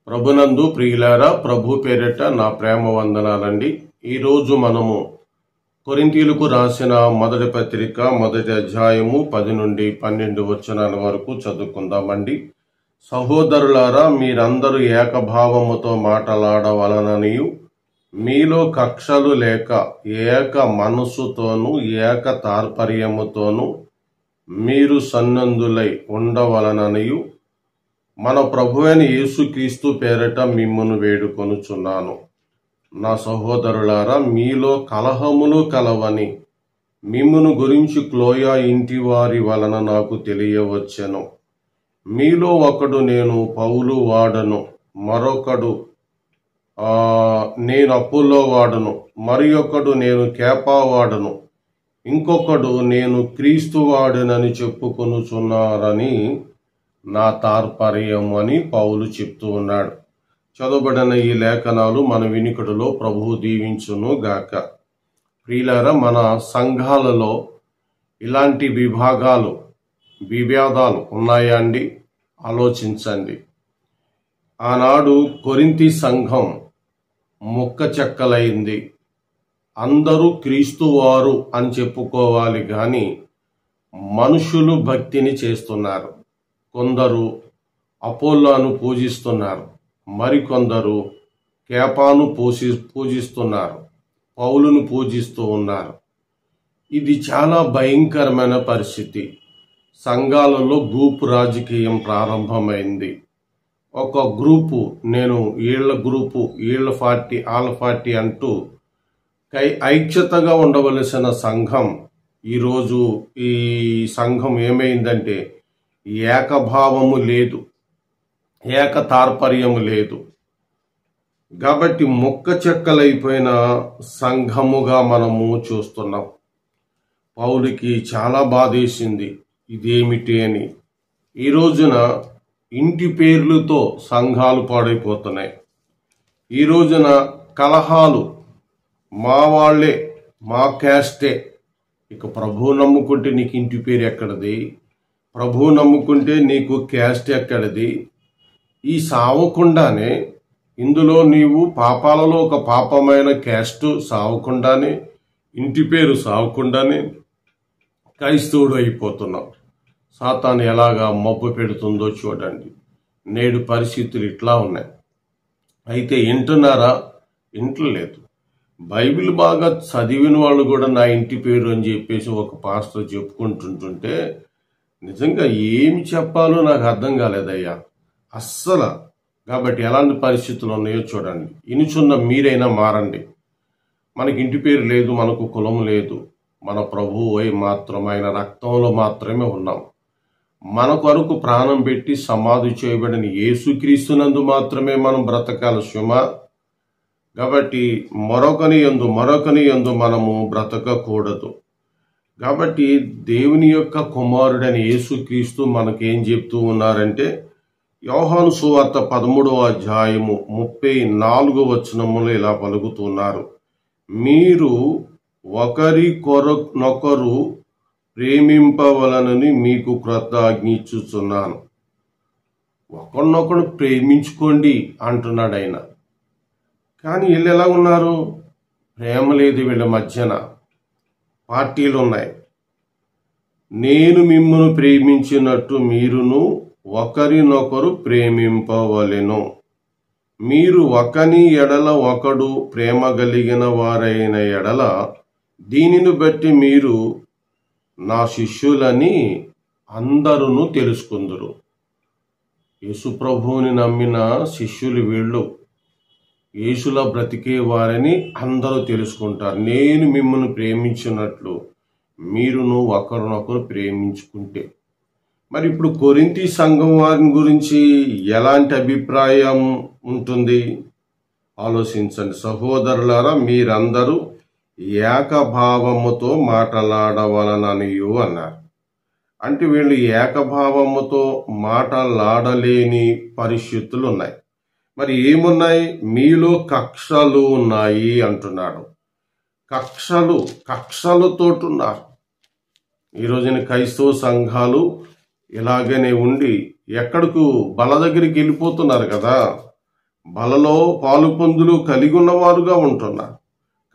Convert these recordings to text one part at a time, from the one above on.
ప్రభునందు ప్రియులారా, ప్రభు పేరిట నా ప్రేమ వందనాలండి. ఈరోజు మనము కొరింథీయులకు రాసిన మొదటి పత్రిక మొదటి అధ్యాయము 10 నుండి 12 వచనాల వరకు చదువుకుందామండి. సహోదరులారా, మీరందరూ ఏకభావముతో మాటలాడవలననియు మీలో కక్షలు లేక ఏక మనస్సుతోనూ ఏక తాత్పర్యముతోనూ మీరు సన్నందులై ఉండవలననియు మన ప్రభువైన యేసుక్రీస్తు పేరట మిమ్మును వేడుకొనుచున్నాను. నా సహోదరులారా, మీలో కలహములు కలవని మిమ్మును గురించి క్లోయ ఇంటి వారి వలన నాకు తెలియవచ్చెను. మీలో ఒకడు నేను పౌలు వాడను, మరొకడు నేను అప్పుల్లో వాడను, మరి ఒకడు నేను కేపా వాడను, ఇంకొకడు నేను క్రీస్తు వాడనని చెప్పుకొనుచున్నారని నా తాత్పర్యం అని పౌలు చెప్తూ ఉన్నాడు. చదవబడిన ఈ లేఖనాలు మన వినికిడిలో ప్రభువు దీవించును గాక. ప్రియులారా, మన సంఘాలలో ఇలాంటి విభేదాలు ఉన్నాయా అండి? ఆలోచించండి. ఆనాడు కొరింథీ సంఘం ముక్క చెక్కలైంది. అందరూ క్రీస్తు వారు అని చెప్పుకోవాలి కానీ మనుషులు భక్తిని చేస్తున్నారు. కొందరు అపోల్లోను పూజిస్తున్నారు, మరికొందరు కేపాను పూజిస్తున్నారు, పౌలును పూజిస్తూ ఉన్నారు. ఇది చాలా భయంకరమైన పరిస్థితి. సంఘాలలో గ్రూపు రాజకీయం ప్రారంభమైంది. ఒక గ్రూపు నేను వీళ్ళ పార్టీ వాళ్ళ పార్టీ అంటూ ఐక్యతగా ఉండవలసిన సంఘం ఈరోజు ఈ సంఘం ఏమైందంటే ఏకభావము లేదు, ఏక తాత్పర్యము లేదు. కాబట్టి ముక్క చెక్కలైపోయిన సంఘముగా మనము చూస్తున్నాం. పౌలుకి చాలా బాధేసింది ఇదేమిటి అని. ఈ రోజున ఇంటి పేర్లతో సంఘాలు పాడైపోతున్నాయి. ఈ రోజున కలహాలు, మా వాళ్ళే, మా క్యాస్టే. ఇక ప్రభువు నమ్ముకుంటే నీకు ఇంటి పేరు ఎక్కడది? ప్రభువు నమ్ముకుంటే నీకు క్యాస్ట్ ఎక్కడది? ఈ సావకుండానే ఇందులో నీవు పాపాలలో ఒక పాపమైన క్యాస్ట్ సావకుండానే, ఇంటి పేరు సావకుండానే క్రైస్తవుడు అయిపోతున్నావు. సాతాను ఎలాగా మబ్బు పెడుతుందో చూడండి. నేడు పరిస్థితులు ఇట్లా ఉన్నాయి. అయితే వింటున్నారా? వింటలేదు. బైబిల్ బాగా చదివిన వాళ్ళు కూడా నా ఇంటి పేరు అని చెప్పేసి ఒక పాస్టర్ చెప్పుకుంటుంటుంటే నిజంగా ఏమి చెప్పాలో నాకు అర్థం కాలేదయ్యా అస్సలు. కాబట్టి ఎలాంటి పరిస్థితులు ఉన్నాయో చూడండి. ఇనుచున్న మీరైనా మారండి. మనకి ఇంటి పేరు లేదు, మనకు కులం లేదు. మన ప్రభువు మాత్రం ఆయన రక్తంలో మాత్రమే ఉన్నాం. మన కొరకు ప్రాణం పెట్టి సమాధి చేయబడిన యేసుక్రీస్తునందు మాత్రమే మనం బ్రతకాలి సుమ. కాబట్టి మరొకని యందు మనము బ్రతకకూడదు. కాబట్టి దేవుని యొక్క కుమారుడైన యేసుక్రీస్తు మనకేం చెప్తూ ఉన్నారంటే, యోహాను సువార్త 13వ అధ్యాయము 34వ వచనములో ఇలా పలుకుతున్నారు, మీరు ఒకరికొరనొకరు ప్రేమింపవలనని మీకు క్రొత్త ఆజ్ఞ ఇచ్చుచున్నాను. ఒకరినొకరు ప్రేమించుకోండి అంటున్నాడు ఆయన. కానీ వీళ్ళు ఎలా ఉన్నారు? ప్రేమ లేదు వీళ్ళ మధ్యన. పార్టీలు ఉన్నాయి. నేను మిమ్మును ప్రేమించినట్టు మీరును ఒకరినొకరు ప్రేమింపవలెను. మీరు ఒకని ఎడల ఒకడు ప్రేమ కలిగిన వారైన ఎడల దీనిని బట్టి మీరు నా శిష్యులని అందరూ తెలుసుకుందురు. యేసు ప్రభువుని నమ్మిన శిష్యులు వీళ్ళు. యేసులా బ్రతికే వారని అందరూ తెలుసుకుంటారు. నేను మిమ్మల్ని ప్రేమించినట్లు మీరును ఒకరినొకరు ప్రేమించుకుంటే. మరి ఇప్పుడు కొరింథీ సంఘం వారిని గురించి ఎలాంటి అభిప్రాయం ఉంటుంది? ఆలోచించండి. సహోదరులారా, మీరందరూ ఏకభావముతో మాటలాడవలననియు అన్నారు. అంటే వీళ్ళు ఏకభావముతో మాటలాడలేని పరిస్థితులు ఉన్నాయి. మరి ఏమున్నాయి? మీలో కక్షలు ఉన్నాయి అంటున్నాడు. కక్షలతోటి ఉన్నారు. ఈ రోజున క్రైస్తవ సంఘాలు ఇలాగనే ఉండి ఎక్కడికి బల దగ్గరికి వెళ్ళిపోతున్నారు కదా. బలలో పాలుపొందులు కలిగి ఉన్నవారుగా ఉంటున్నారు.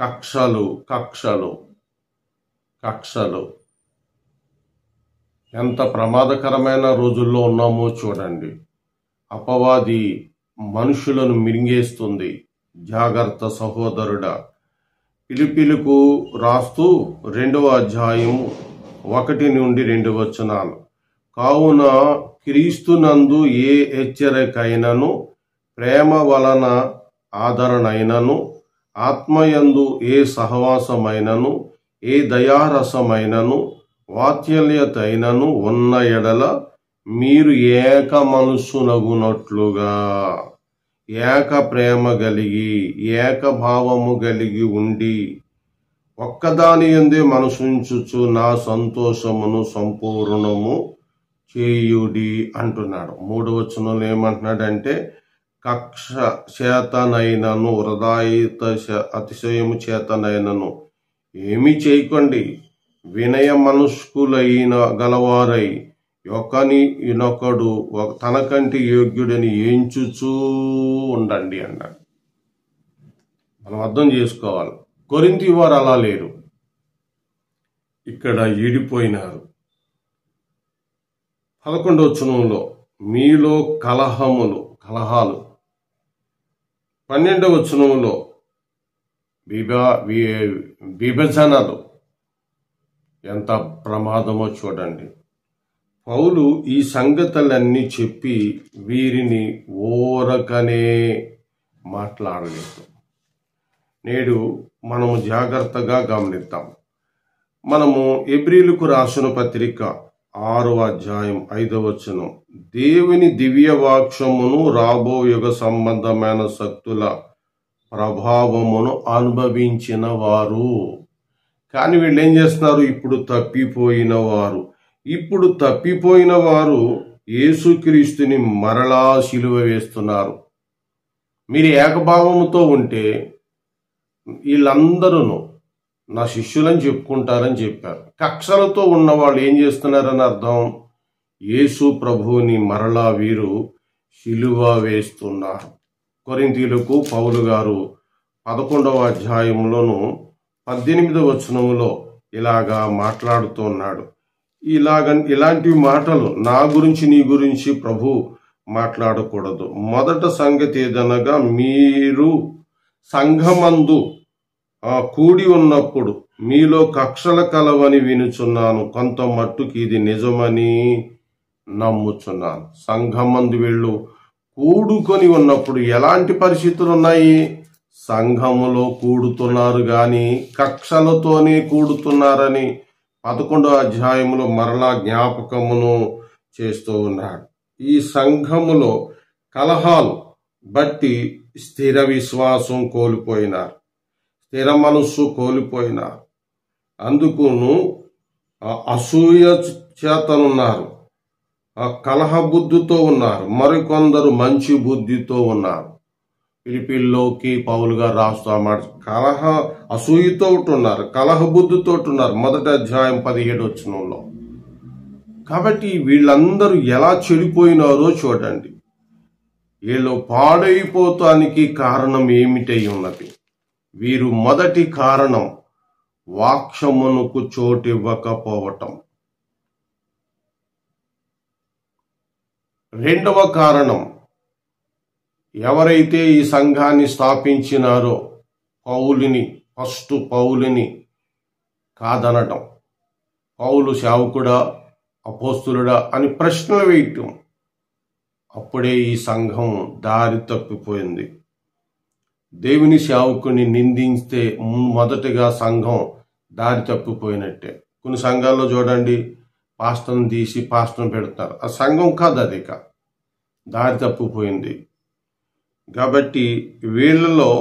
కక్షలు కక్షలు కక్షలు ఎంత ప్రమాదకరమైన రోజుల్లో ఉన్నామో చూడండి. అపవాది మనుషులను మింగేస్తుంది. జాగ్రత్త సహోదరుడా. ఫిలిప్పీలకు రాస్తూ 2వ అధ్యాయము 1 నుండి 2 వచనాలు. కావున క్రీస్తునందు ఏ హెచ్చరికైనను, ప్రేమ వలన ఆదరణైనను, ఆత్మయందు ఏ సహవాసమైనను, ఏ దయారసమైనను, వాత్సల్యతైనను ఉన్న ఎడల మీరు ఏక మనస్సునగునట్లుగా ఏక ప్రేమ కలిగి ఏక భావము కలిగి ఉండి ఒక్కదాని యందే మనసుంచుచు నా సంతోషమును సంపూర్ణము చేయుడి అంటున్నాడు. 3వ వచనంలో ఏమంటున్నాడంటే, కక్ష చేతనైనను హృదయత అతిశయము చేతనైనను ఏమి చేయకండి, వినయ మనస్కులైన గలవారై ఒకని ఇనొకడు తనకంటే యోగ్యుడని ఎంచుచూ ఉండండి అన్నాడు. మనం అర్థం చేసుకోవాలి. కొరింథీ వారు అలా లేరు, ఇక్కడ ఈడిపోయినారు. 11వ వచనంలో మీలో కలహాలు. 12వ వచనంలో విభజనలు. ఎంత ప్రమాదమో చూడండి. పౌలు ఈ సంగతులన్నీ చెప్పి వీరిని ఓరకనే మాట్లాడలేదు. నేడు మనము జాగ్రత్తగా గమనిద్దాం. మనము హెబ్రీయులకు రాసిన పత్రిక 6వ అధ్యాయం 5వ వచనం, దేవుని దివ్య వాక్యమును రాబో యుగ సంబంధమైన శక్తుల ప్రభావమును అనుభవించిన వారు. కానీ వీళ్ళు ఏం చేస్తున్నారు? ఇప్పుడు తప్పిపోయిన వారు యేసుక్రీస్తుని మరలా సిలువ వేస్తున్నారు. మీరు ఏకభావముతో ఉంటే వీళ్ళందరూ నా శిష్యులని చెప్పుకుంటారని చెప్పారు. కక్షలతో ఉన్నవాళ్ళు ఏం చేస్తున్నారని అర్థం? యేసు ప్రభువుని మరలా వీరు సిలువ వేస్తున్నారు. కొరింథీయులకు పౌలు గారు 11వ అధ్యాయంలోను 18వ వచనంలో ఇలాగా మాట్లాడుతున్నాడు. ఇలాంటి మాటలు నా గురించి నీ గురించి ప్రభు మాట్లాడకూడదు. మొదట సంగతి ఏదనగా, మీరు సంఘమందు కూడి ఉన్నప్పుడు మీలో కక్షల కలవని వినుచున్నాను, కొంత మట్టుకు ఇది నిజమని నమ్ముచున్నాను. సంఘమందు వీళ్ళు కూడుకొని ఉన్నప్పుడు ఎలాంటి పరిస్థితులు ఉన్నాయి? సంఘములో కూడుతున్నారు గాని కక్షలతోనే కూడుతున్నారని 11వ అధ్యాయంలో మరలా జ్ఞాపకమును చేస్తూ ఉన్నాడు. ఈ సంఘములో కలహాలు బట్టి స్థిర విశ్వాసం కోల్పోయినారు, స్థిర మనస్సు కోల్పోయినారు. అందుకును అసూయ చేతనున్నారు, కలహ బుద్ధితో ఉన్నారు, మరికొందరు మంచి బుద్ధితో ఉన్నారు. ఫిలిప్పీల్లోకి పౌలు గారు రాస్తూ అసూయతో ఉన్నారు, కలహ బుద్ధితో ఉన్నారు. 1వ అధ్యాయం 17వ వచనంలో. కాబట్టి వీళ్ళందరూ ఎలా చెడిపోయినారో చూడండి. వీళ్ళు పాడైపోతానికి కారణం ఏమిటై ఉన్నది? వీరు మొదటి కారణం వాక్యమునకు చోటివ్వకపోవటం. రెండవ కారణం, ఎవరైతే ఈ సంఘాన్ని స్థాపించినారో పౌలుని కాదనటం, పౌలు సేవకుడా అపోస్తులుడా అని ప్రశ్నలు వేయటం. అప్పుడే ఈ సంఘం దారి తప్పిపోయింది. దేవుని సేవకుని నిందిస్తే మొదటగా సంఘం దారి తప్పిపోయినట్టే. కొన్ని సంఘాల్లో చూడండి, పాస్టర్ని తీసి పాస్టర్ని పెడతారు. ఆ సంఘం కాదు, అది దారి తప్పిపోయింది. కాబట్టి వీళ్ళలో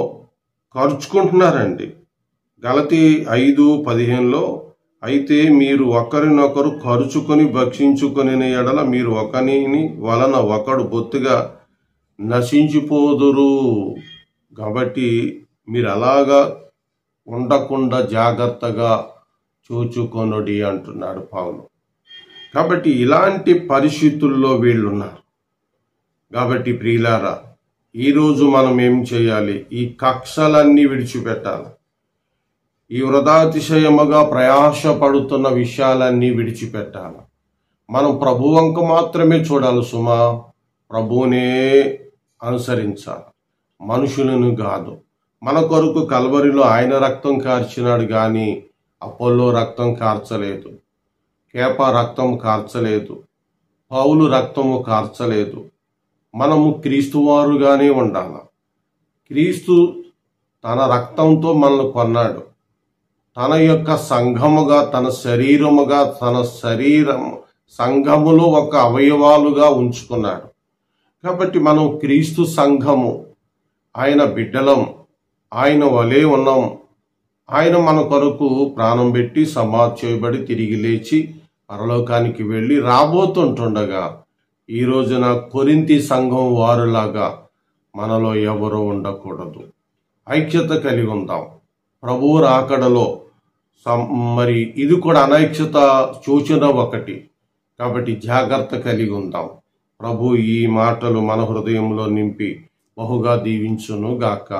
ఖర్చుకుంటున్నారండి. గలతీ 5:15లో, అయితే మీరు ఒకరినొకరు ఖర్చుకొని భక్షించుకొని ఎడల మీరు ఒకని వలన ఒకడు బొత్తుగా నశించిపోదురు. కాబట్టి మీరు అలాగా ఉండకుండా జాగ్రత్తగా చూచుకొనుడి అంటున్నాడు పౌలు. కాబట్టి ఇలాంటి పరిస్థితుల్లో వీళ్ళున్నారు. కాబట్టి ప్రియులారా, ఈరోజు మనం ఏం చేయాలి? ఈ కక్షలన్నీ విడిచిపెట్టాలి. ఈ వృధాతిశయముగా ప్రయాసపడుతున్న విషయాలన్నీ విడిచిపెట్టాలి. మనం ప్రభువంక మాత్రమే చూడాలి సుమా. ప్రభువునే అనుసరించాలి, మనుషులను కాదు. మన కొరకు కల్వరిలో ఆయన రక్తం కార్చినాడు కానీ అపోల్లో రక్తం కార్చలేదు, కేప రక్తం కార్చలేదు, పౌలు రక్తము కార్చలేదు. మనము క్రీస్తువారుగానే ఉండాలి. క్రీస్తు తన రక్తంతో మనల్ని కొన్నాడు. తన యొక్క సంఘముగా, తన శరీరముగా, తన సంఘములో ఒక అవయవాలుగా ఉంచుకున్నాడు. కాబట్టి మనం క్రీస్తు సంఘము, ఆయన బిడ్డలం, ఆయన వలె ఉన్నాం. ఆయన మన కొరకు ప్రాణం పెట్టి సమాధి చేయబడి తిరిగి లేచి పరలోకానికి వెళ్ళి రాబోతుంటుండగా ఈ రోజున కొరింథీ సంఘం వారులాగా మనలో ఎవరూ ఉండకూడదు. ఐక్యత కలిగి ఉందాం. ప్రభువు రాకడలో మరి ఇది కూడా అనైక్యత సూచన ఒకటి. కాబట్టి జాగ్రత్త కలిగి ఉందాం. ప్రభు ఈ మాటలు మన హృదయంలో నింపి బహుగా దీవించును గాక.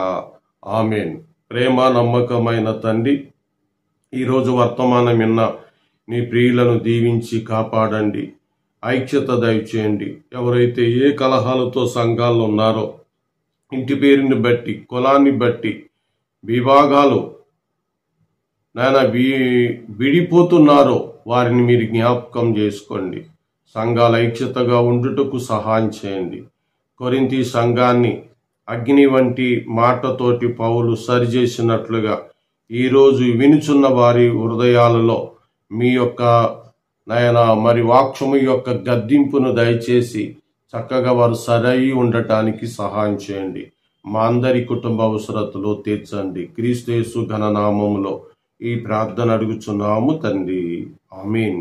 ఆమేన్. ప్రేమ నమ్మకమైన తండ్రి, ఈరోజు వర్తమానం విన్న నీ ప్రియులను దీవించి కాపాడండి. ఐక్యత దయచేయండి. ఎవరైతే ఏ కలహాలతో సంఘాల్లో ఉన్నారో, ఇంటి పేరుని బట్టి, కులాన్ని బట్టి విభాగాలు నాయన విడిపోతున్నారో వారిని మీరు జ్ఞాపకం చేసుకోండి. సంఘాల ఐక్యతగా ఉండుటకు సహాయం చేయండి. కొరింథీ సంఘాన్ని అగ్ని వంటి మాటతోటి పౌలు సరిచేసినట్లుగా ఈరోజు వినుచున్న వారి హృదయాలలో మీ యొక్క నాయన మరి వాక్యము యొక్క గద్దింపును దయచేసి చక్కగా వారు సరై ఉండటానికి సహాయం చేయండి. మా అందరి కుటుంబ అవసరతలు తీర్చండి. క్రీస్తు యేసు ఘన నామములో ఈ ప్రార్థన అడుగుచున్నాము తండ్రి. ఆమేన్.